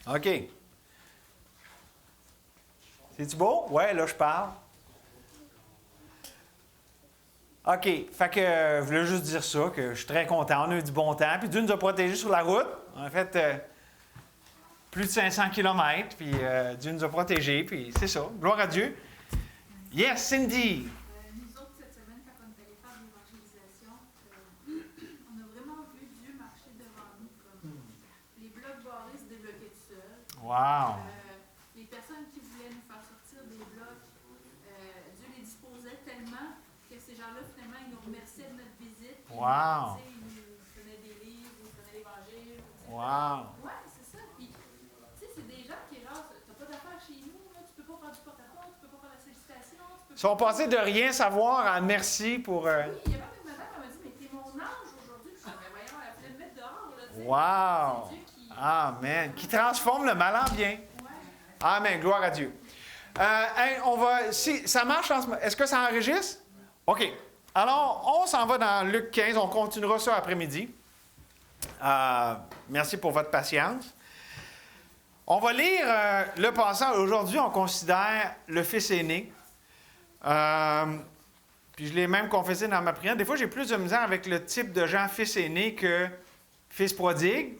OK. C'est-tu beau? Ouais, là, je parle. OK. Fait que je voulais juste dire ça, que je suis très content. On a eu du bon temps. Puis Dieu nous a protégés sur la route. En fait, plus de 500 km. Puis Dieu nous a protégés. Puis c'est ça. Gloire à Dieu. Yes, Cindy. Nous autres, cette semaine, quand on est allé faire l'évangélisation, on a vraiment vu Dieu marcher devant nous. Comme les blocs barrés se débloquaient tout seuls. Wow. Les personnes qui voulaient nous faire sortir des blocs, Dieu les disposait tellement que ces gens-là, finalement, ils nous remerciaient de notre visite. Puis, Wow. ils nous prenaient des livres, ils prenaient l'Évangile. Wow. Ouais, c'est ça. Puis, tu sais, c'est des gens qui, genre, t'as pas d'affaires chez nous, là, tu peux pas faire du porte-à-porte, tu peux pas faire la sollicitation. Ils sont passés de rien savoir à merci pour... Oui, il y a même une madame qui m'a dit, mais t'es mon ange aujourd'hui. Puis je disais, voyons, elle voulait me mettre dehors, là, tu sais. Wow. C'est Dieu qui... Amen. Qui transforme le mal en bien. Ouais. Amen. Gloire à Dieu. Hey, on va... Si, ça marche en ce moment. Est-ce que ça enregistre? OK. Alors, on s'en va dans Luc 15. On continuera ça après-midi. Merci pour votre patience. On va lire le passage. Aujourd'hui, on considère le fils aîné. Puis je l'ai même confessé dans ma prière. Des fois, j'ai plus de misère avec le type de gens fils aîné que fils prodigue.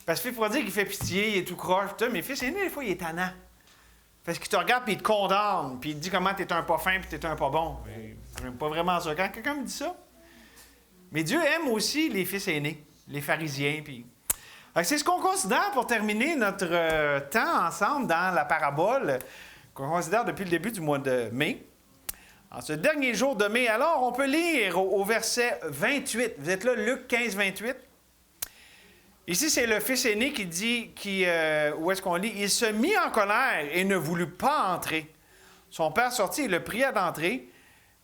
Parce que fils prodigue, il fait pitié, il est tout croche. Mais fils aîné, des fois, il est tannant. Parce qu'il te regarde, puis il te condamne, puis il te dit comment t'es un pas fin, puis t'es un pas bon. J'aime pas vraiment ça. Quand quelqu'un me dit ça. Mais Dieu aime aussi les fils aînés, les pharisiens. Puis... C'est ce qu'on considère pour terminer notre temps ensemble dans la parabole qu'on considère depuis le début du mois de mai. En ce dernier jour de mai, alors, on peut lire au verset 28. Vous êtes là, Luc 15, 28. Ici, c'est le fils aîné qui dit, où est-ce qu'on lit? « Il se mit en colère et ne voulut pas entrer. Son père sortit et le pria d'entrer,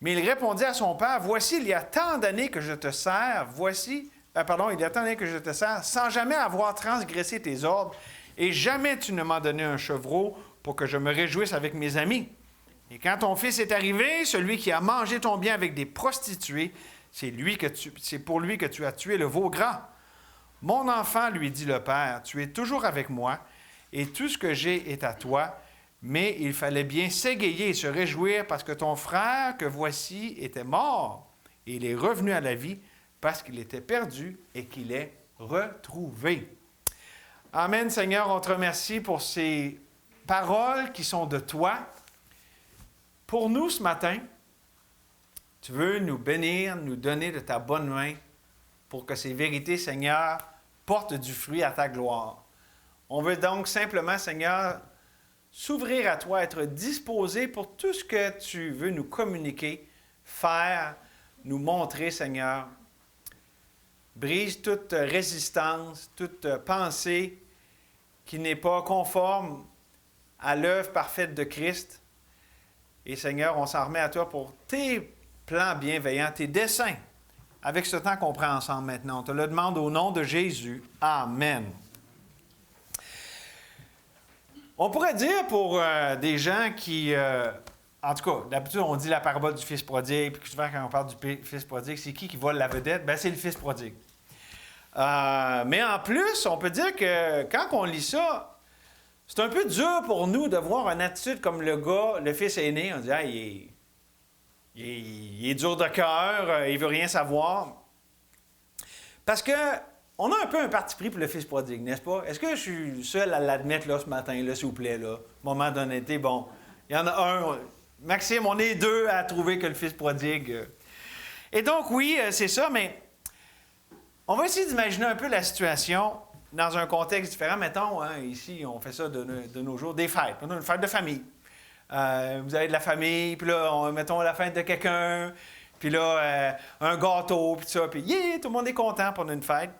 mais il répondit à son père, « Voici, il y a tant d'années que je te sers, il y a tant d'années que je te sers, sans jamais avoir transgressé tes ordres, et jamais tu ne m'as donné un chevreau pour que je me réjouisse avec mes amis. Et quand ton fils est arrivé, celui qui a mangé ton bien avec des prostituées, c'est pour lui que tu as tué le veau gras. Mon enfant, lui dit le père, tu es toujours avec moi, et tout ce que j'ai est à toi, mais il fallait bien s'égayer et se réjouir parce que ton frère que voici était mort, et il est revenu à la vie parce qu'il était perdu et qu'il est retrouvé. » Amen, Seigneur, on te remercie pour ces paroles qui sont de toi. Pour nous ce matin, tu veux nous bénir, nous donner de ta bonne main pour que ces vérités, Seigneur, portent du fruit à ta gloire. On veut donc simplement, Seigneur, s'ouvrir à toi, être disposé pour tout ce que tu veux nous communiquer, faire, nous montrer, Seigneur. Brise toute résistance, toute pensée qui n'est pas conforme à l'œuvre parfaite de Christ. Et Seigneur, on s'en remet à toi pour tes plans bienveillants, tes desseins, avec ce temps qu'on prend ensemble maintenant. On te le demande au nom de Jésus. Amen. On pourrait dire pour des gens qui... en tout cas, d'habitude, on dit la parabole du fils prodigue, puis souvent, quand on parle du fils prodigue, c'est qui vole la vedette? Bien, c'est le fils prodigue. Mais en plus, on peut dire que quand on lit ça, c'est un peu dur pour nous de voir une attitude comme le gars, le fils aîné. On dit, ah, il est dur de cœur, il veut rien savoir. Parce que on a un peu un parti pris pour le fils prodigue, n'est-ce pas? Est-ce que je suis seul à l'admettre là, ce matin, là, s'il vous plaît, là? Moment d'honnêteté, bon. Il y en a un. Maxime, on est deux à trouver que le fils prodigue. Et donc, oui, c'est ça, mais on va essayer d'imaginer un peu la situation dans un contexte différent. Mettons, hein, ici, on fait ça de nos jours, des fêtes. On a une fête de famille. Vous avez de la famille, puis là, mettons la fête de quelqu'un, puis là, un gâteau, puis tout ça, puis tout le monde est content pendant une fête.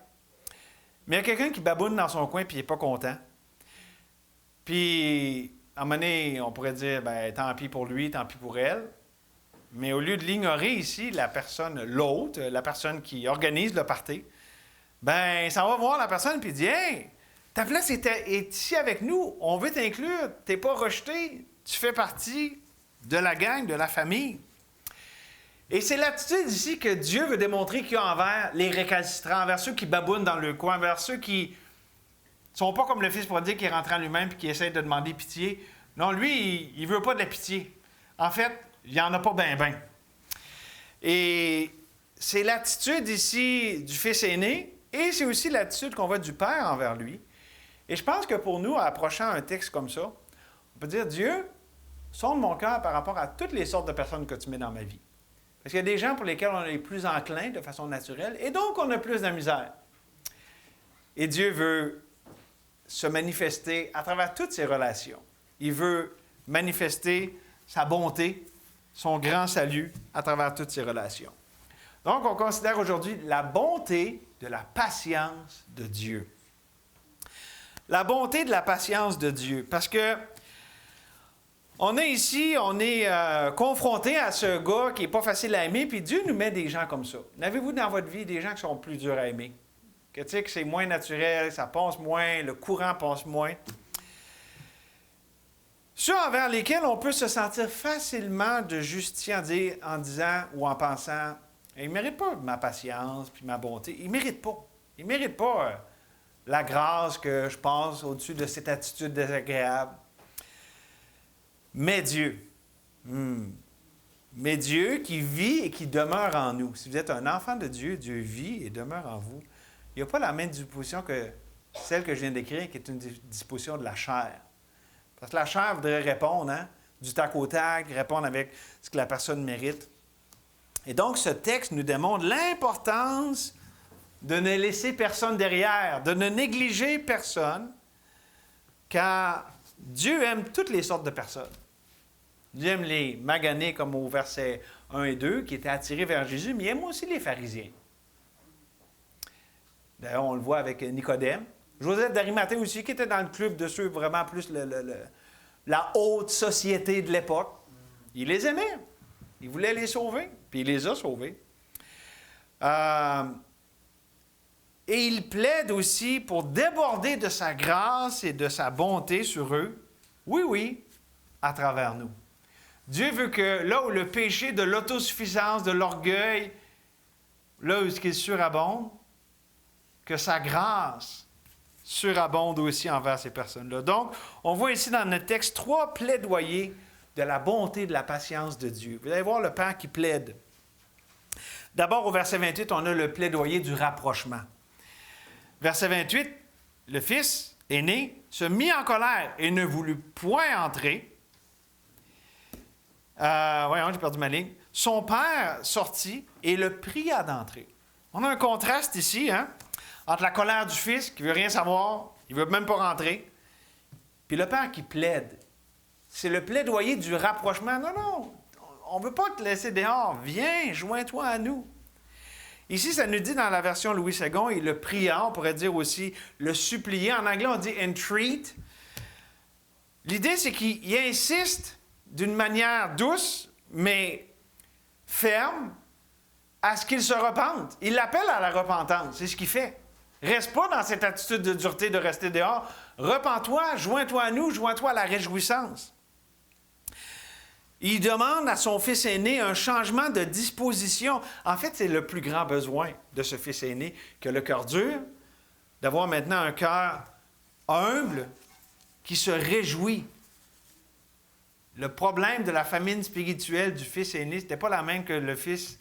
Mais il y a quelqu'un qui baboune dans son coin, puis il n'est pas content. Puis, à un moment donné, on pourrait dire, ben tant pis pour lui, tant pis pour elle. Mais au lieu de l'ignorer ici, la personne qui organise le party, ben ça va voir la personne puis dit, « Hey, ta place est ici avec nous, on veut t'inclure, tu n'es pas rejeté, tu fais partie de la gang, de la famille. » Et c'est l'attitude ici que Dieu veut démontrer qu'il y a envers les récalcitrants, envers ceux qui babounent dans le coin, envers ceux qui sont pas comme le fils prodigue qui est rentré en lui-même et qui essaie de demander pitié. Non, lui, il veut pas de la pitié. En fait, il n'y en a pas ben. Et c'est l'attitude ici du fils aîné et c'est aussi l'attitude qu'on voit du père envers lui. Et je pense que pour nous, en approchant un texte comme ça, on peut dire, Dieu, sonde mon cœur par rapport à toutes les sortes de personnes que tu mets dans ma vie. Parce qu'il y a des gens pour lesquels on est plus enclin de façon naturelle et donc on a plus de misère. Et Dieu veut se manifester à travers toutes ces relations. Il veut manifester sa bonté, son grand salut à travers toutes ces relations. Donc, on considère aujourd'hui la bonté de la patience de Dieu. La bonté de la patience de Dieu. Parce que on est confronté à ce gars qui n'est pas facile à aimer, puis Dieu nous met des gens comme ça. N'avez-vous dans votre vie des gens qui sont plus durs à aimer? Que tu sais que c'est moins naturel, ça passe moins, le courant passe moins. Ceux envers lesquels on peut se sentir facilement de justifier en disant ou en pensant « il ne mérite pas ma patience puis ma bonté. Il ne mérite pas. Il ne mérite pas la grâce que je pense au-dessus de cette attitude désagréable. » Mais Dieu, qui vit et qui demeure en nous. Si vous êtes un enfant de Dieu, Dieu vit et demeure en vous. Il n'y a pas la même disposition que celle que je viens d'écrire, qui est une disposition de la chair. Parce que la chair voudrait répondre, du tac au tac, répondre avec ce que la personne mérite. Et donc, ce texte nous démontre l'importance de ne laisser personne derrière, de ne négliger personne, car Dieu aime toutes les sortes de personnes. Dieu aime les maganés, comme au verset 1 et 2, qui étaient attirés vers Jésus, mais il aime aussi les pharisiens. D'ailleurs, on le voit avec Nicodème. Joseph d'Arimathée aussi, qui était dans le club de ceux vraiment plus la haute société de l'époque. Il les aimait. Il voulait les sauver, puis il les a sauvés. Et il plaide aussi pour déborder de sa grâce et de sa bonté sur eux. Oui, à travers nous. Dieu veut que là où le péché de l'autosuffisance, de l'orgueil, là où il surabonde, que sa grâce surabonde aussi envers ces personnes-là. Donc, on voit ici dans notre texte 3 plaidoyers de la bonté, de la patience de Dieu. Vous allez voir le Père qui plaide. D'abord, au verset 28, on a le plaidoyer du rapprochement. Verset 28, le fils aîné se mit en colère et ne voulut point entrer. J'ai perdu ma ligne. Son père sortit et le pria d'entrer. On a un contraste ici, entre la colère du fils qui ne veut rien savoir, il ne veut même pas rentrer, puis le père qui plaide. C'est le plaidoyer du rapprochement. Non, on ne veut pas te laisser dehors. Viens, joins-toi à nous. Ici, ça nous dit dans la version Louis II, et le priant, on pourrait dire aussi le supplier. En anglais, on dit entreat. L'idée, c'est qu'il insiste d'une manière douce, mais ferme, à ce qu'il se repente. Il l'appelle à la repentance. C'est ce qu'il fait. Reste pas dans cette attitude de dureté de rester dehors. Repens-toi, joins-toi à nous, joins-toi à la réjouissance. Il demande à son fils aîné un changement de disposition. En fait, c'est le plus grand besoin de ce fils aîné que le cœur dur, d'avoir maintenant un cœur humble qui se réjouit. Le problème de la famine spirituelle du fils aîné, ce n'était pas la même que le fils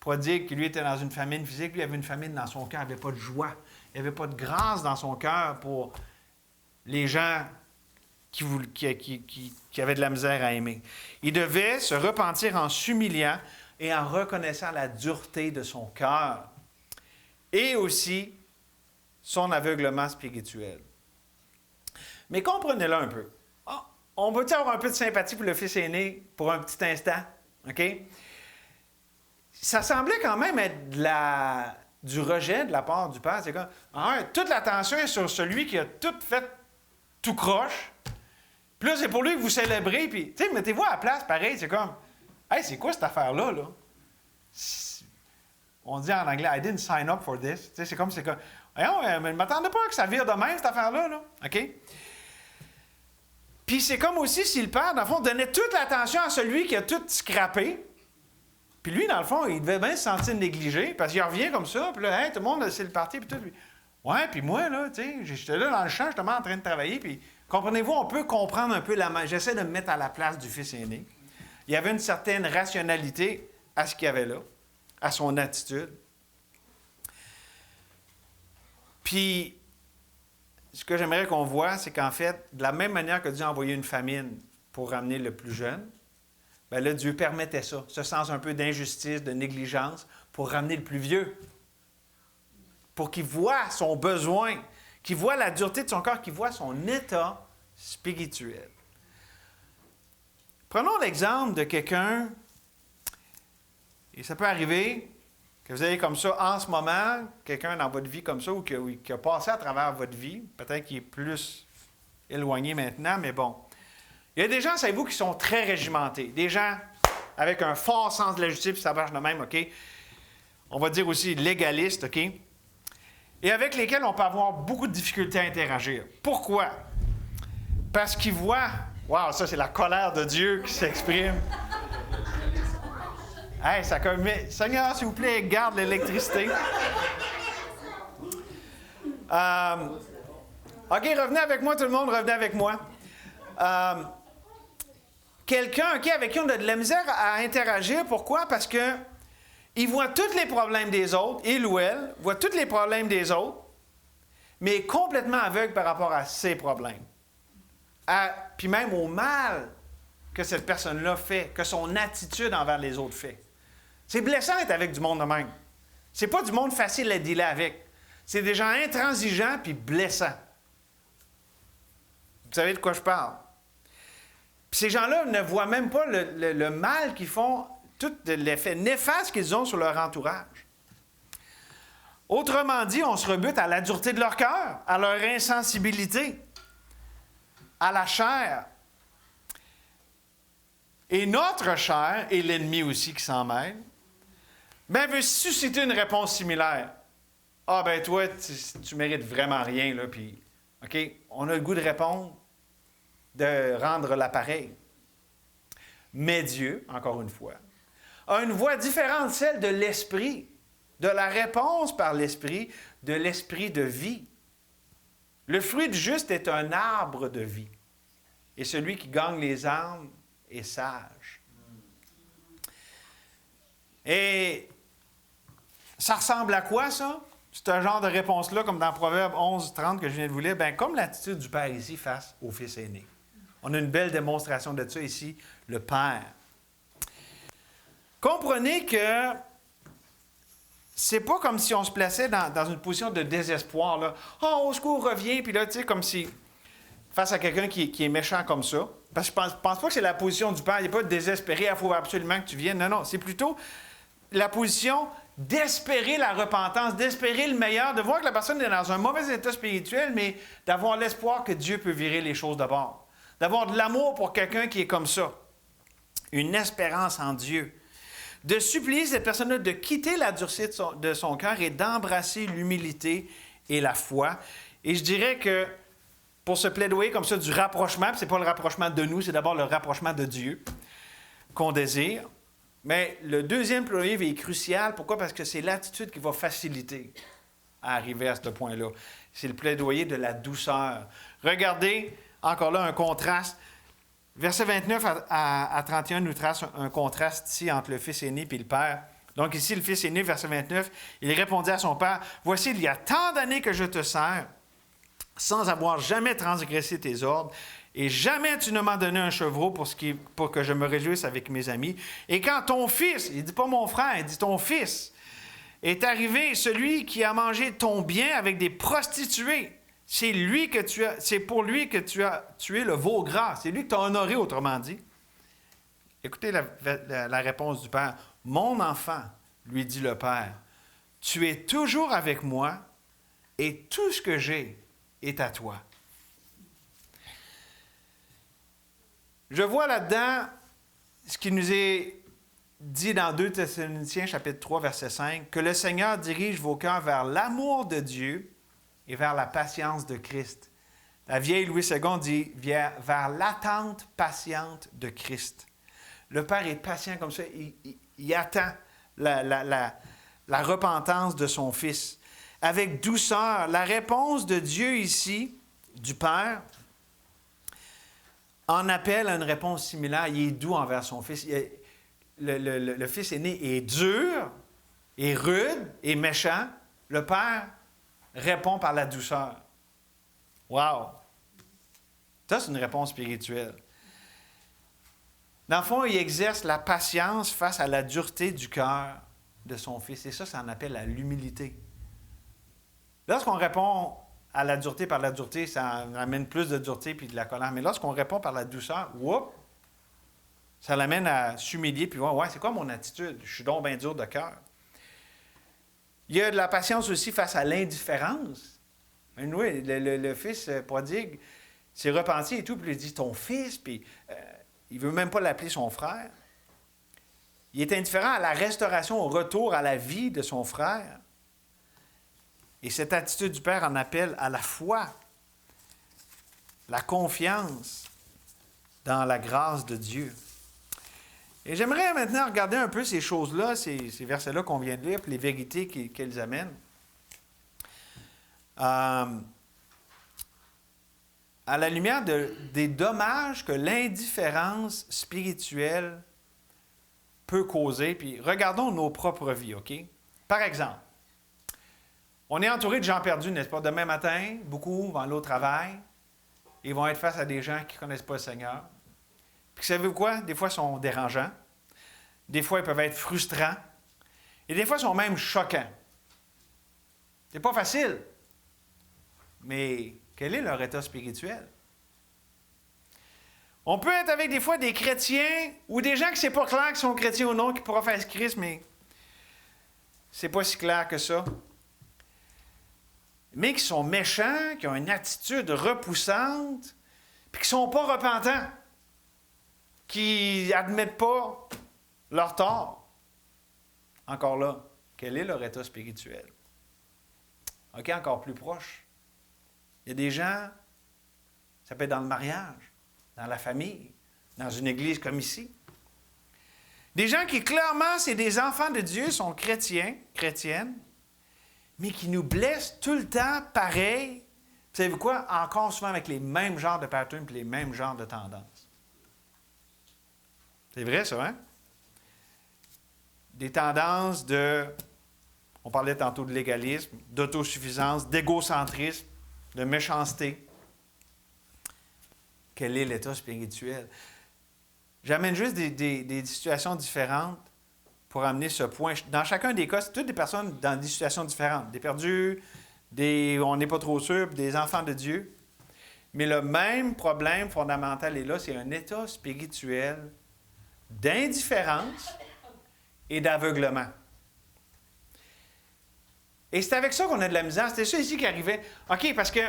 prodigue qui, lui, était dans une famine physique. Lui, il avait une famine dans son cœur, il n'avait pas de joie. Il n'y avait pas de grâce dans son cœur pour les gens qui avaient de la misère à aimer. Il devait se repentir en s'humiliant et en reconnaissant la dureté de son cœur et aussi son aveuglement spirituel. Mais comprenez-le un peu. On peut avoir un peu de sympathie pour le fils aîné pour un petit instant, OK? Ça semblait quand même être du rejet de la part du père. C'est comme, toute l'attention est sur celui qui a tout fait tout croche. Puis là, c'est pour lui que vous célébrez. Puis, tu sais, mettez-vous à la place, pareil. C'est comme, hey, c'est quoi cette affaire-là, là? On dit en anglais, I didn't sign up for this. Tu sais, c'est comme, mais je ne m'attendais pas que ça vire de même, cette affaire-là, là. OK? Puis c'est comme aussi si le père, dans le fond, donnait toute l'attention à celui qui a tout scrappé. Puis lui, dans le fond, il devait bien se sentir négligé, parce qu'il revient comme ça, puis là, hey, tout le monde, c'est le parti, puis tout. Ouais, puis moi, là, tu sais, j'étais là dans le champ, justement, en train de travailler, puis comprenez-vous, on peut comprendre un peu j'essaie de me mettre à la place du fils aîné. Il y avait une certaine rationalité à ce qu'il y avait là, à son attitude. Puis, ce que j'aimerais qu'on voit, c'est qu'en fait, de la même manière que Dieu a envoyé une famine pour ramener le plus jeune, bien là, Dieu permettait ça, ce sens un peu d'injustice, de négligence, pour ramener le plus vieux. Pour qu'il voie son besoin, qu'il voie la dureté de son corps, qu'il voie son état spirituel. Prenons l'exemple de quelqu'un, et ça peut arriver que vous ayez comme ça en ce moment, quelqu'un dans votre vie comme ça, ou qui a passé à travers votre vie, peut-être qu'il est plus éloigné maintenant, mais bon. Il y a des gens, savez-vous, qui sont très régimentés, des gens avec un fort sens de la justice, puis ça marche de même, OK? On va dire aussi légalistes, OK? Et avec lesquels on peut avoir beaucoup de difficultés à interagir. Pourquoi? Parce qu'ils voient... Wow, ça, c'est la colère de Dieu qui s'exprime. Hey, ça commet... Seigneur, s'il vous plaît, garde l'électricité. OK, revenez avec moi, tout le monde, revenez avec moi. Quelqu'un avec qui on a de la misère à interagir, pourquoi? Parce que il voit tous les problèmes des autres, il ou elle voit tous les problèmes des autres, mais est complètement aveugle par rapport à ses problèmes. Puis même au mal que cette personne-là fait, que son attitude envers les autres fait. C'est blessant d'être avec du monde de même. C'est pas du monde facile à dealer avec. C'est des gens intransigeants puis blessants. Vous savez de quoi je parle? Puis ces gens-là ne voient même pas le mal qu'ils font, tout l'effet néfaste qu'ils ont sur leur entourage. Autrement dit, on se rebute à la dureté de leur cœur, à leur insensibilité, à la chair. Et notre chair, et l'ennemi aussi qui s'en mêle, bien, veut susciter une réponse similaire. Ah, ben toi, tu mérites vraiment rien, là, puis, OK, on a le goût de répondre, de rendre l'appareil. Mais Dieu, encore une fois, a une voix différente, celle de l'Esprit, de la réponse par l'Esprit, de l'Esprit de vie. Le fruit du juste est un arbre de vie, et celui qui gagne les âmes est sage. Et ça ressemble à quoi, ça? C'est un genre de réponse-là, comme dans Proverbe 11-30 que je viens de vous lire, bien, comme l'attitude du Père ici face au Fils aîné. On a une belle démonstration de ça ici, le Père. Comprenez que c'est pas comme si on se plaçait dans une position de désespoir. Là. Oh, au secours, reviens. Puis là, tu sais, comme si, face à quelqu'un qui est méchant comme ça, parce que je pense pas que c'est la position du Père. Il n'est pas désespéré, il faut absolument que tu viennes. Non, non, c'est plutôt la position d'espérer la repentance, d'espérer le meilleur, de voir que la personne est dans un mauvais état spirituel, mais d'avoir l'espoir que Dieu peut virer les choses de bord. D'avoir de l'amour pour quelqu'un qui est comme ça. Une espérance en Dieu. De supplier cette personne-là de quitter la dureté de son cœur et d'embrasser l'humilité et la foi. Et je dirais que pour ce plaidoyer comme ça du rapprochement, puis ce n'est pas le rapprochement de nous, c'est d'abord le rapprochement de Dieu qu'on désire. Mais le deuxième plaidoyer est crucial. Pourquoi? Parce que c'est l'attitude qui va faciliter à arriver à ce point-là. C'est le plaidoyer de la douceur. Regardez, encore là, un contraste. Verset 29 à 31 nous trace un contraste ici entre le fils aîné et le père. Donc ici, le fils aîné, verset 29, il répondit à son père, « Voici, il y a tant d'années que je te sers, sans avoir jamais transgressé tes ordres, et jamais tu ne m'as donné un chevreau pour que je me réjouisse avec mes amis. Et quand ton fils, il ne dit pas mon frère, il dit ton fils, est arrivé, celui qui a mangé ton bien avec des prostituées, c'est pour lui que tu as tué le veau gras. C'est lui que tu as honoré, autrement dit. » Écoutez la réponse du père. « Mon enfant, lui dit le père, tu es toujours avec moi et tout ce que j'ai est à toi. » Je vois là-dedans ce qui nous est dit dans 2 Thessaloniciens, chapitre 3, verset 5, que le Seigneur dirige vos cœurs vers l'amour de Dieu et vers la patience de Christ. La vieille Louis II dit vers l'attente patiente de Christ. Le Père est patient comme ça. Il attend la repentance de son Fils. avec douceur. La réponse de Dieu ici, du Père, en appelle à une réponse similaire. Il est doux envers son Fils. Le Fils aîné est dur, est rude, est méchant. Le Père répond par la douceur. Wow! Ça, c'est une réponse spirituelle. Dans le fond, il exerce la patience face à la dureté du cœur de son Fils. Et ça en appelle à l'humilité. Lorsqu'on répond à la dureté par la dureté, ça amène plus de dureté puis de la colère. Mais lorsqu'on répond par la douceur, ça l'amène à s'humilier puis voir, ouais, c'est quoi mon attitude? Je suis donc bien dur de cœur. Il y a de la patience aussi face à l'indifférence. Oui, le fils prodigue s'est repenti et tout, puis il dit, ton fils, puis il ne veut même pas l'appeler son frère. Il est indifférent à la restauration, au retour à la vie de son frère. Et cette attitude du Père en appelle à la foi, la confiance dans la grâce de Dieu. Et j'aimerais maintenant regarder un peu ces choses-là, ces versets-là qu'on vient de lire, puis les vérités qu'elles amènent. À la lumière des dommages que l'indifférence spirituelle peut causer. Puis regardons nos propres vies, OK? Par exemple, on est entouré de gens perdus, n'est-ce pas? Demain matin, beaucoup vont aller au travail. Ils vont être face à des gens qui ne connaissez pas le Seigneur. Puis savez-vous quoi? Des fois, ils sont dérangeants. Des fois, ils peuvent être frustrants. Et des fois, ils sont même choquants. C'est pas facile. Mais quel est leur état spirituel? On peut être avec des fois des chrétiens ou des gens qui c'est pas clair qu'ils sont chrétiens ou non, qui professent Christ, mais c'est pas si clair que ça. Mais qui sont méchants, qui ont une attitude repoussante, puis qui ne sont pas repentants, qui n'admettent pas leur tort. Encore là, quel est leur état spirituel? OK, encore plus proche. Il y a des gens, ça peut être dans le mariage, dans la famille, dans une église comme ici. Des gens qui, clairement, c'est des enfants de Dieu, sont chrétiens, chrétiennes, mais qui nous blessent tout le temps pareil. Vous savez quoi? Encore souvent avec les mêmes genres de patterns et les mêmes genres de tendances. C'est vrai, ça, hein? Des tendances on parlait tantôt de légalisme, d'autosuffisance, d'égocentrisme, de méchanceté. Quel est l'état spirituel? J'amène juste des situations différentes pour amener ce point. Dans chacun des cas, c'est toutes des personnes dans des situations différentes. Des perdus, on n'est pas trop sûr, des enfants de Dieu. Mais le même problème fondamental est là, c'est un état spirituel d'indifférence et d'aveuglement. Et c'est avec ça qu'on a de la misère. C'était ça ici qui arrivait. OK, parce que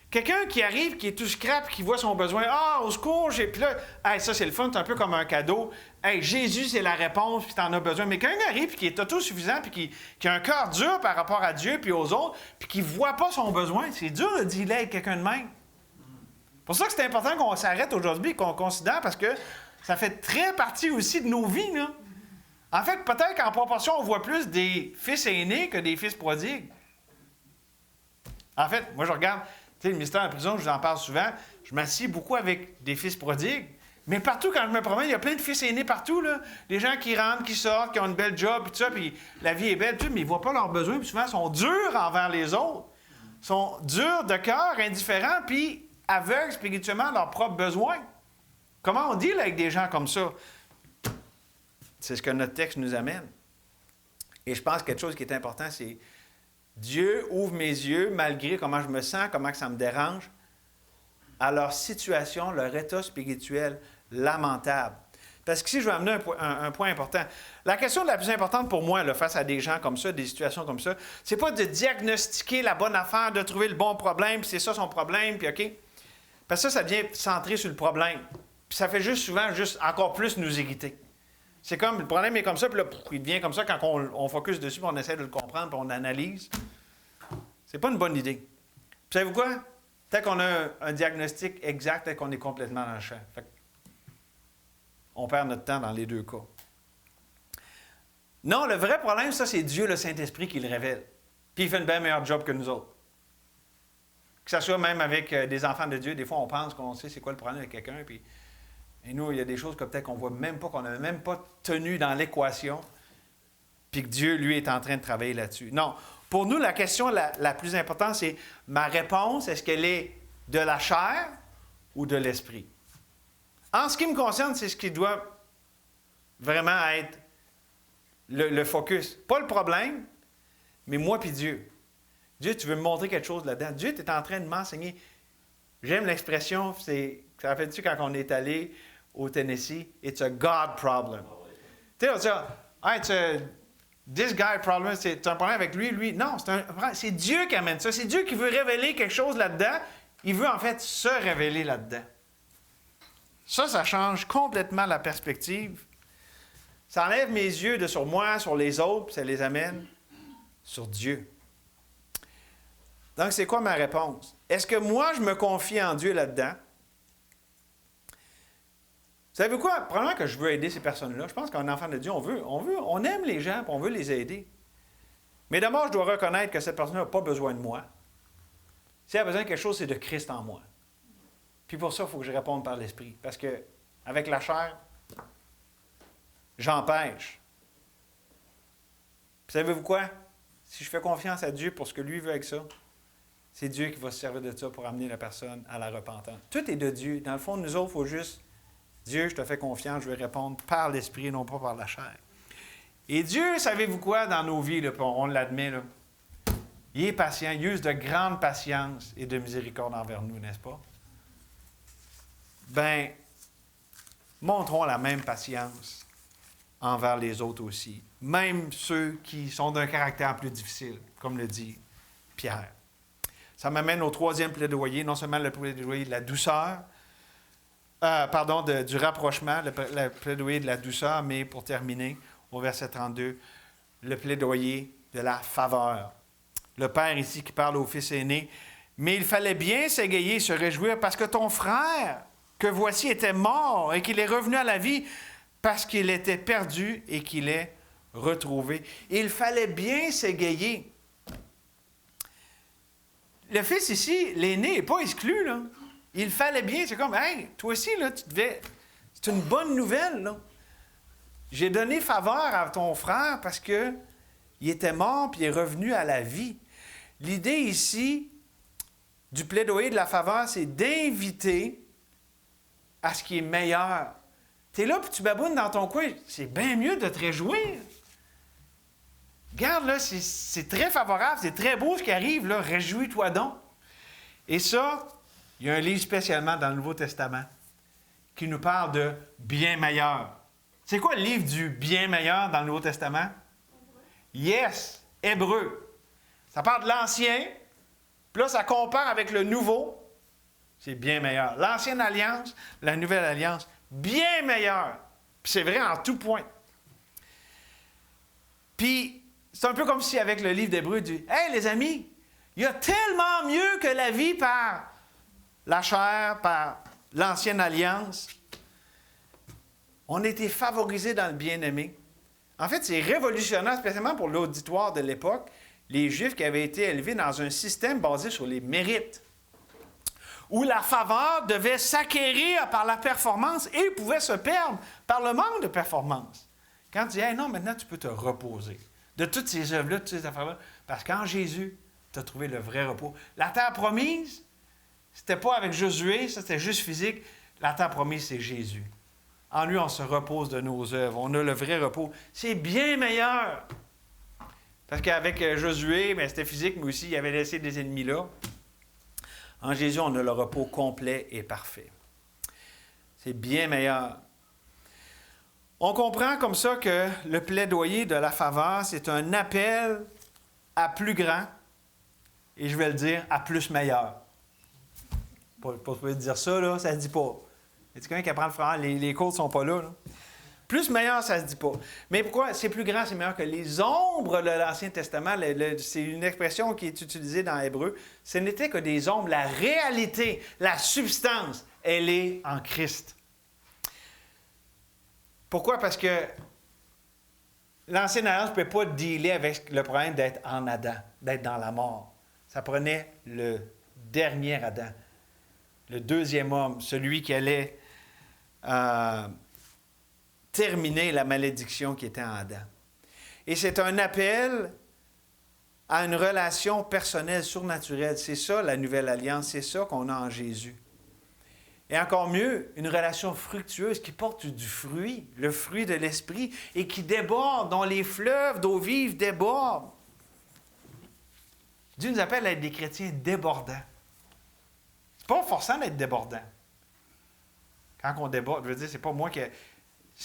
quelqu'un qui arrive, qui est tout scrap, qui voit son besoin, au secours, puis là, hey, ça c'est le fun, c'est un peu comme un cadeau. Hey, Jésus, c'est la réponse, puis tu en as besoin. Mais quelqu'un arrive, puis qui est autosuffisant, puis qui a un cœur dur par rapport à Dieu, puis aux autres, puis qui ne voit pas son besoin, c'est dur de dealer avec quelqu'un de même. C'est pour ça que c'est important qu'on s'arrête aujourd'hui et qu'on considère, parce que ça fait très partie aussi de nos vies, là. En fait, peut-être qu'en proportion, on voit plus des fils aînés que des fils prodigues. En fait, moi, je regarde, tu sais, le ministère de la prison, je vous en parle souvent, je m'assieds beaucoup avec des fils prodigues, mais partout, quand je me promène, il y a plein de fils aînés partout, là. Des gens qui rentrent, qui sortent, qui ont une belle job, puis tout ça, puis la vie est belle, tout, mais ils ne voient pas leurs besoins, puis souvent, ils sont durs envers les autres. Ils sont durs de cœur, indifférents, puis aveugles spirituellement à leurs propres besoins. Comment on deal avec des gens comme ça? C'est ce que notre texte nous amène. Et je pense que quelque chose qui est important, c'est Dieu ouvre mes yeux, malgré comment je me sens, comment que ça me dérange, à leur situation, leur état spirituel lamentable. Parce qu'ici, je vais amener un point important. La question la plus importante pour moi, là, face à des gens comme ça, des situations comme ça, c'est pas de diagnostiquer la bonne affaire, de trouver le bon problème, puis c'est ça son problème, puis OK? Parce que ça devient centré sur le problème. Puis ça fait souvent encore plus nous irriter. C'est comme, le problème est comme ça, puis là, il devient comme ça quand on focus dessus, puis on essaie de le comprendre, puis on analyse. C'est pas une bonne idée. Puis savez-vous quoi? Peut-être qu'on a un diagnostic exact, peut-être qu'on est complètement dans le champ. Fait on perd notre temps dans les deux cas. Non, le vrai problème, ça, c'est Dieu, le Saint-Esprit, qui le révèle. Puis il fait une bien meilleure job que nous autres. Que ce soit même avec des enfants de Dieu, des fois on pense qu'on sait c'est quoi le problème avec quelqu'un, puis et nous, il y a des choses que peut-être qu'on ne voit même pas, qu'on n'a même pas tenues dans l'équation, puis que Dieu, lui, est en train de travailler là-dessus. Non. Pour nous, la question la plus importante, c'est ma réponse, est-ce qu'elle est de la chair ou de l'esprit? En ce qui me concerne, c'est ce qui doit vraiment être le focus. Pas le problème, mais moi puis Dieu. Dieu, tu veux me montrer quelque chose là-dedans. Dieu, tu es en train de m'enseigner. J'aime l'expression, ça rappelle-tu quand on est allé au Tennessee? It's a God problem. Tu sais, on dit, hey, this guy problem, c'est un problème avec lui. Non, c'est Dieu qui amène ça. C'est Dieu qui veut révéler quelque chose là-dedans. Il veut en fait se révéler là-dedans. Ça change complètement la perspective. Ça enlève mes yeux de sur moi, sur les autres, puis ça les amène sur Dieu. Donc, c'est quoi ma réponse? Est-ce que moi, je me confie en Dieu là-dedans? Vous savez quoi? Probablement que je veux aider ces personnes-là. Je pense qu'un enfant de Dieu, on aime les gens, puis on veut les aider. Mais d'abord, je dois reconnaître que cette personne n'a pas besoin de moi. Si elle a besoin de quelque chose, c'est de Christ en moi. Puis pour ça, il faut que je réponde par l'Esprit. Parce que avec la chair, j'empêche. Puis savez-vous quoi? Si je fais confiance à Dieu pour ce que lui veut avec ça, c'est Dieu qui va se servir de ça pour amener la personne à la repentance. Tout est de Dieu. Dans le fond, nous autres, il faut juste, Dieu, je te fais confiance, je vais répondre par l'Esprit, non pas par la chair. Et Dieu, savez-vous quoi, dans nos vies, là, on l'admet, là, il est patient, il use de grande patience et de miséricorde envers nous, n'est-ce pas? Bien, montrons la même patience envers les autres aussi, même ceux qui sont d'un caractère plus difficile, comme le dit Pierre. Ça m'amène au troisième plaidoyer, non seulement le plaidoyer de la douceur, du rapprochement, le plaidoyer de la douceur, mais pour terminer, au verset 32, le plaidoyer de la faveur. Le père ici qui parle au fils aîné, « Mais il fallait bien s'égayer et se réjouir parce que ton frère, que voici, était mort et qu'il est revenu à la vie parce qu'il était perdu et qu'il est retrouvé. » Il fallait bien s'égayer. Le fils ici, l'aîné, n'est pas exclu, là. Il fallait bien, c'est comme, hey, toi aussi, là, tu devais. C'est une bonne nouvelle, là. J'ai donné faveur à ton frère parce qu'il était mort puis il est revenu à la vie. L'idée ici du plaidoyer de la faveur, c'est d'inviter à ce qui est meilleur. Tu es là puis tu babounes dans ton coin, c'est bien mieux de te réjouir. Regarde, là, c'est très favorable, c'est très beau ce qui arrive, là, réjouis-toi donc. Et ça, il y a un livre spécialement dans le Nouveau Testament qui nous parle de bien meilleur. C'est quoi le livre du bien meilleur dans le Nouveau Testament? Yes, Hébreu. Ça parle de l'Ancien, puis là, ça compare avec le Nouveau. C'est bien meilleur. L'Ancienne Alliance, la Nouvelle Alliance, bien meilleur. Puis c'est vrai en tout point. Puis, c'est un peu comme si avec le livre d'Hébreu, dit « Hey, les amis, il y a tellement mieux que la vie par la chair, par l'Ancienne Alliance. On a été favorisés dans le bien-aimé. » En fait, c'est révolutionnaire, spécialement pour l'auditoire de l'époque, les Juifs qui avaient été élevés dans un système basé sur les mérites, où la faveur devait s'acquérir par la performance et pouvait se perdre par le manque de performance. Quand tu dis « Hey, non, maintenant tu peux te reposer de toutes ces œuvres-là, de toutes ces affaires-là, parce qu'en Jésus, tu as trouvé le vrai repos. » La terre promise, c'était pas avec Josué, ça c'était juste physique. La terre promise, c'est Jésus. En lui, on se repose de nos œuvres. On a le vrai repos. C'est bien meilleur. Parce qu'avec Josué, bien, c'était physique, mais aussi, il avait laissé des ennemis là. En Jésus, on a le repos complet et parfait. C'est bien meilleur. On comprend comme ça que le plaidoyer de la faveur, c'est un appel à plus grand, et je vais le dire, à plus meilleur. Pas dire ça, là, ça ne se dit pas. Y a quelqu'un qui apprend le français? Les codes ne sont pas là, là. Plus meilleur, ça ne se dit pas. Mais pourquoi? C'est plus grand, c'est meilleur que les ombres de l'Ancien Testament. C'est une expression qui est utilisée dans l'hébreu. Ce n'était que des ombres. La réalité, la substance, elle est en Christ. Pourquoi? Parce que l'ancienne alliance ne pouvait pas dealer avec le problème d'être en Adam, d'être dans la mort. Ça prenait le dernier Adam, le deuxième homme, celui qui allait terminer la malédiction qui était en Adam. Et c'est un appel à une relation personnelle, surnaturelle. C'est ça, la nouvelle alliance. C'est ça qu'on a en Jésus. Et encore mieux, une relation fructueuse qui porte du fruit, le fruit de l'Esprit, et qui déborde, dont les fleuves d'eau vive débordent. Dieu nous appelle à être des chrétiens débordants. C'est pas forçant d'être débordant. Quand on déborde, je veux dire, c'est pas moi qui...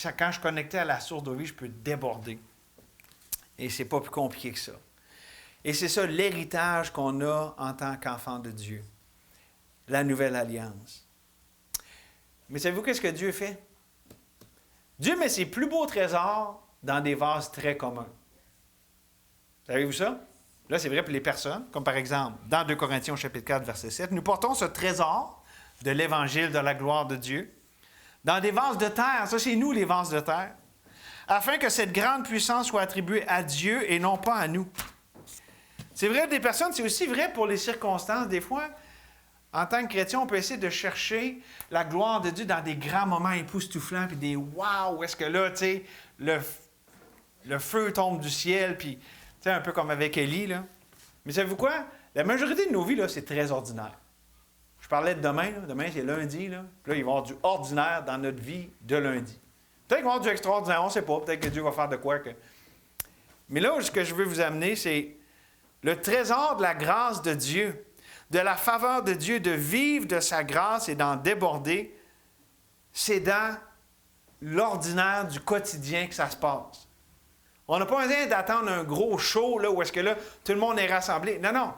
Quand je suis connecté à la source d'eau vive, je peux déborder. Et c'est pas plus compliqué que ça. Et c'est ça l'héritage qu'on a en tant qu'enfant de Dieu. La nouvelle alliance. Mais savez-vous qu'est-ce que Dieu fait? Dieu met ses plus beaux trésors dans des vases très communs. Savez-vous ça? Là, c'est vrai pour les personnes, comme par exemple, dans 2 Corinthiens au chapitre 4, verset 7, nous portons ce trésor de l'Évangile de la gloire de Dieu dans des vases de terre. Ça, c'est nous, les vases de terre. Afin que cette grande puissance soit attribuée à Dieu et non pas à nous. C'est vrai des personnes, c'est aussi vrai pour les circonstances. Des fois, en tant que chrétien, on peut essayer de chercher la gloire de Dieu dans des grands moments époustouflants, puis des « wow », où est-ce que là, tu sais, le feu tombe du ciel, puis, tu sais, un peu comme avec Élie, là. Mais savez-vous quoi? La majorité de nos vies, là, c'est très ordinaire. Je parlais de demain, là. Demain, c'est lundi, là. Puis là, il va y avoir du ordinaire dans notre vie de lundi. Peut-être qu'il va y avoir du extraordinaire, on ne sait pas. Peut-être que Dieu va faire de quoi que... Mais là, ce que je veux vous amener, c'est le trésor de la grâce de Dieu, de la faveur de Dieu, de vivre de sa grâce et d'en déborder. C'est dans l'ordinaire du quotidien que ça se passe. On n'a pas besoin d'attendre un gros show là, où est-ce que là, tout le monde est rassemblé. Non, non.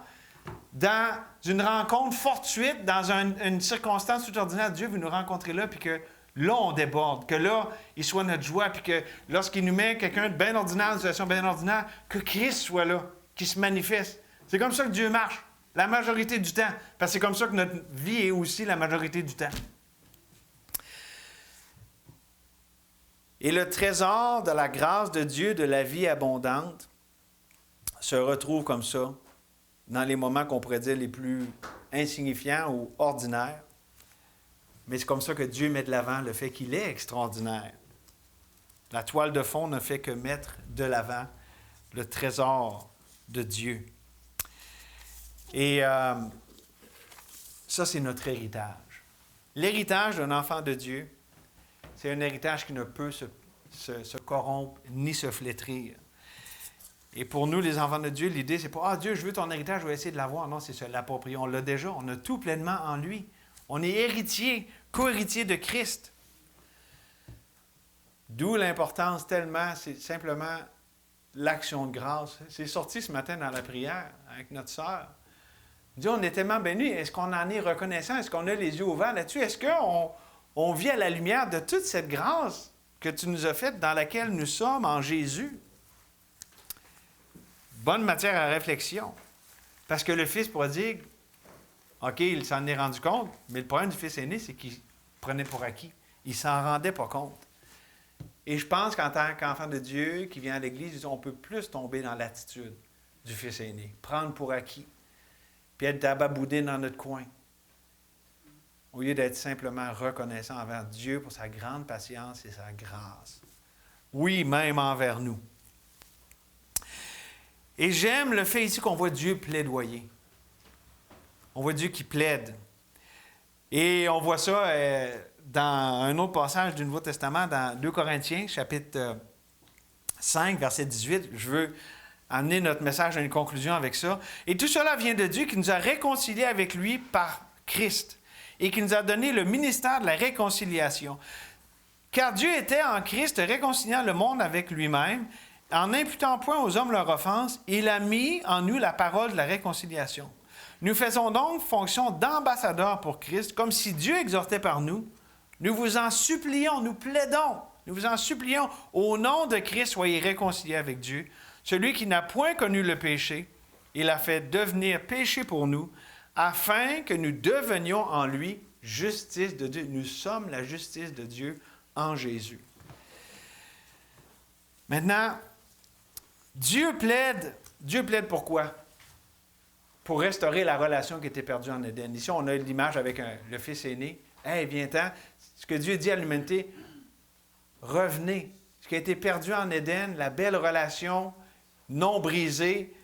Dans une rencontre fortuite, dans une circonstance tout ordinaire, Dieu veut nous rencontrer là, puis que là, on déborde, que là, il soit notre joie, puis que lorsqu'il nous met quelqu'un de bien ordinaire, une situation bien ordinaire, que Christ soit là, qu'il se manifeste. C'est comme ça que Dieu marche, la majorité du temps, parce que c'est comme ça que notre vie est aussi la majorité du temps. Et le trésor de la grâce de Dieu, de la vie abondante, se retrouve comme ça, dans les moments qu'on pourrait dire les plus insignifiants ou ordinaires. Mais c'est comme ça que Dieu met de l'avant le fait qu'il est extraordinaire. La toile de fond ne fait que mettre de l'avant le trésor de Dieu. Et ça, c'est notre héritage. L'héritage d'un enfant de Dieu, c'est un héritage qui ne peut se corrompre ni se flétrir. Et pour nous, les enfants de Dieu, l'idée, c'est pas « Ah, Dieu, je veux ton héritage, je vais essayer de l'avoir. » Non, c'est se l'approprier. On l'a déjà. On a tout pleinement en lui. On est héritier, co-héritier de Christ. D'où l'importance tellement, c'est simplement l'action de grâce. C'est sorti ce matin dans la prière avec notre sœur. Dieu, on est tellement bénis. Est-ce qu'on en est reconnaissant? Est-ce qu'on a les yeux ouverts là-dessus? Est-ce qu'on vit à la lumière de toute cette grâce que tu nous as faite, dans laquelle nous sommes en Jésus? Bonne matière à réflexion. Parce que le fils prodigue, OK, il s'en est rendu compte, mais le problème du fils aîné, c'est qu'il prenait pour acquis. Il ne s'en rendait pas compte. Et je pense qu'en tant qu'enfant de Dieu qui vient à l'Église, on peut plus tomber dans l'attitude du fils aîné, prendre pour acquis, puis être ababoudé dans notre coin, au lieu d'être simplement reconnaissant envers Dieu pour sa grande patience et sa grâce. Oui, même envers nous. Et j'aime le fait ici qu'on voit Dieu plaidoyer. On voit Dieu qui plaide. Et on voit ça dans un autre passage du Nouveau Testament, dans 2 Corinthiens, chapitre 5, verset 18. Je veux amener notre message à une conclusion avec ça. Et tout cela vient de Dieu qui nous a réconciliés avec lui par Christ et qui nous a donné le ministère de la réconciliation. Car Dieu était en Christ réconciliant le monde avec lui-même, en n'imputant point aux hommes leur offense, il a mis en nous la parole de la réconciliation. Nous faisons donc fonction d'ambassadeurs pour Christ, comme si Dieu exhortait par nous. Nous vous en supplions, nous plaidons, nous vous en supplions, au nom de Christ, soyez réconciliés avec Dieu. Celui qui n'a point connu le péché, il a fait devenir péché pour nous, afin que nous devenions en lui justice de Dieu. Nous sommes la justice de Dieu en Jésus. Maintenant, Dieu plaide pourquoi? Pour restaurer la relation qui était perdue en Éden. Ici, on a l'image avec le fils aîné. « Hey, viens-t'en. » Ce que Dieu dit à l'humanité, revenez. Ce qui a été perdu en Éden, la belle relation non brisée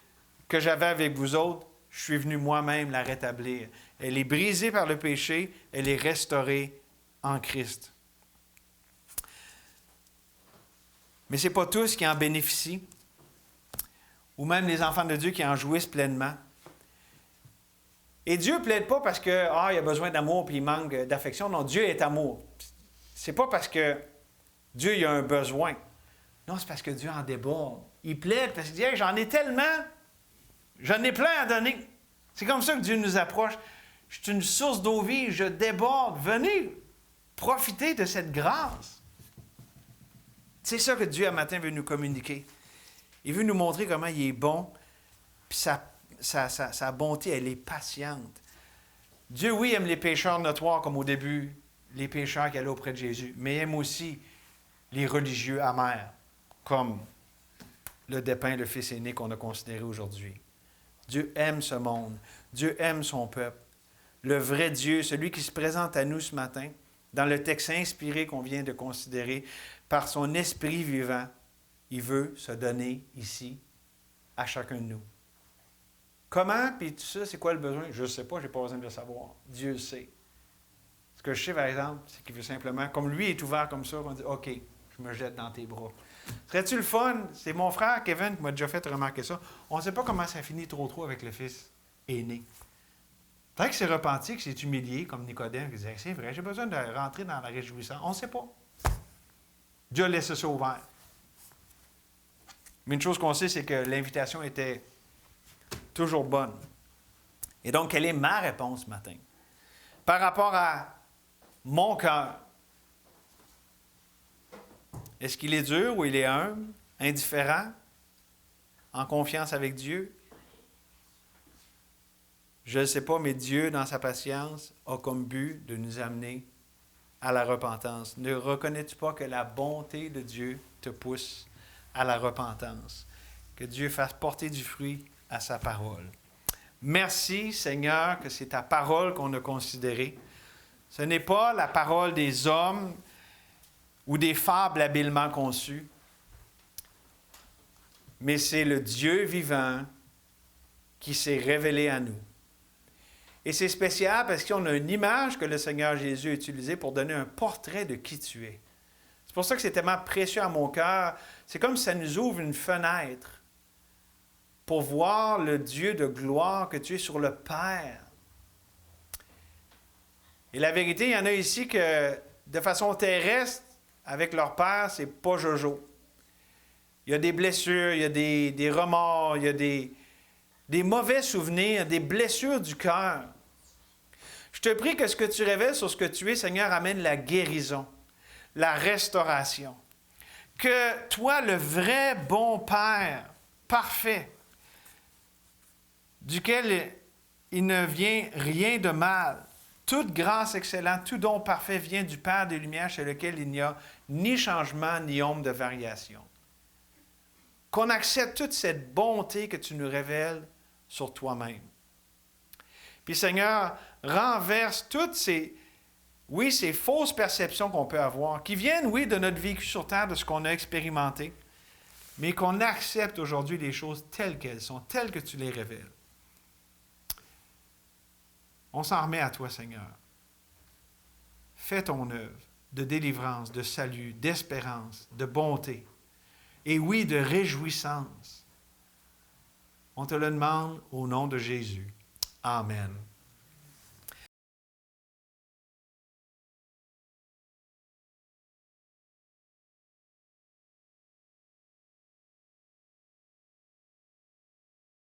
que j'avais avec vous autres, je suis venu moi-même la rétablir. Elle est brisée par le péché, elle est restaurée en Christ. Mais ce n'est pas tous qui en bénéficient, ou même les enfants de Dieu qui en jouissent pleinement. Et Dieu ne plaide pas parce qu'il a besoin d'amour et il manque d'affection. Non, Dieu est amour. Ce n'est pas parce que Dieu il a un besoin. Non, c'est parce que Dieu en déborde. Il plaide parce qu'il dit hey, j'en ai tellement, j'en ai plein à donner. C'est comme ça que Dieu nous approche. Je suis une source d'eau vive, je déborde. Venez profiter de cette grâce. C'est ça que Dieu, un matin, veut nous communiquer. Il veut nous montrer comment il est bon, puis sa bonté, elle est patiente. Dieu, oui, aime les pécheurs notoires, comme au début, les pécheurs qui allaient auprès de Jésus, mais aime aussi les religieux amers, comme le dépeint, le fils aîné qu'on a considéré aujourd'hui. Dieu aime ce monde. Dieu aime son peuple. Le vrai Dieu, celui qui se présente à nous ce matin, dans le texte inspiré qu'on vient de considérer, par son esprit vivant, il veut se donner ici à chacun de nous. Comment, puis tout ça, c'est quoi le besoin? Je ne sais pas, je n'ai pas besoin de le savoir. Dieu le sait. Ce que je sais, par exemple, c'est qu'il veut simplement, comme lui est ouvert comme ça, on dit, OK, je me jette dans tes bras. Serait-tu le fun? C'est mon frère Kevin qui m'a déjà fait remarquer ça. On ne sait pas comment ça finit trop avec le fils aîné. Peut-être qu'il s'est repenti, qu'il s'est humilié, comme Nicodème, qui disait, c'est vrai, j'ai besoin de rentrer dans la réjouissance. On ne sait pas. Dieu a laissé ça ouvert. Mais une chose qu'on sait, c'est que l'invitation était toujours bonne. Et donc, quelle est ma réponse ce matin? Par rapport à mon cœur, est-ce qu'il est dur ou il est humble, indifférent, en confiance avec Dieu? Je ne sais pas, mais Dieu, dans sa patience, a comme but de nous amener à la repentance. Ne reconnais-tu pas que la bonté de Dieu te pousse à la repentance? Que Dieu fasse porter du fruit à sa parole. Merci, Seigneur, que c'est ta parole qu'on a considérée. Ce n'est pas la parole des hommes ou des fables habilement conçues, mais c'est le Dieu vivant qui s'est révélé à nous. Et c'est spécial parce qu'on a une image que le Seigneur Jésus a utilisée pour donner un portrait de qui tu es. C'est pour ça que c'est tellement précieux à mon cœur. C'est comme si ça nous ouvre une fenêtre pour voir le Dieu de gloire que tu es sur le Père. Et la vérité, il y en a ici que, de façon terrestre, avec leur Père, c'est pas jojo. Il y a des blessures, il y a des remords, il y a des mauvais souvenirs, des blessures du cœur. Je te prie que ce que tu révèles sur ce que tu es, Seigneur, amène la guérison, la restauration. Que toi, le vrai bon Père, parfait, duquel il ne vient rien de mal, toute grâce excellente, tout don parfait vient du Père des Lumières chez lequel il n'y a ni changement, ni ombre de variation. Qu'on accepte toute cette bonté que tu nous révèles sur toi-même. Puis Seigneur, renverse toutes ces fausses perceptions qu'on peut avoir, qui viennent, oui, de notre vécu sur terre, de ce qu'on a expérimenté, mais qu'on accepte aujourd'hui les choses telles qu'elles sont, telles que tu les révèles. On s'en remet à toi, Seigneur. Fais ton œuvre de délivrance, de salut, d'espérance, de bonté, et oui, de réjouissance. On te le demande au nom de Jésus. Amen.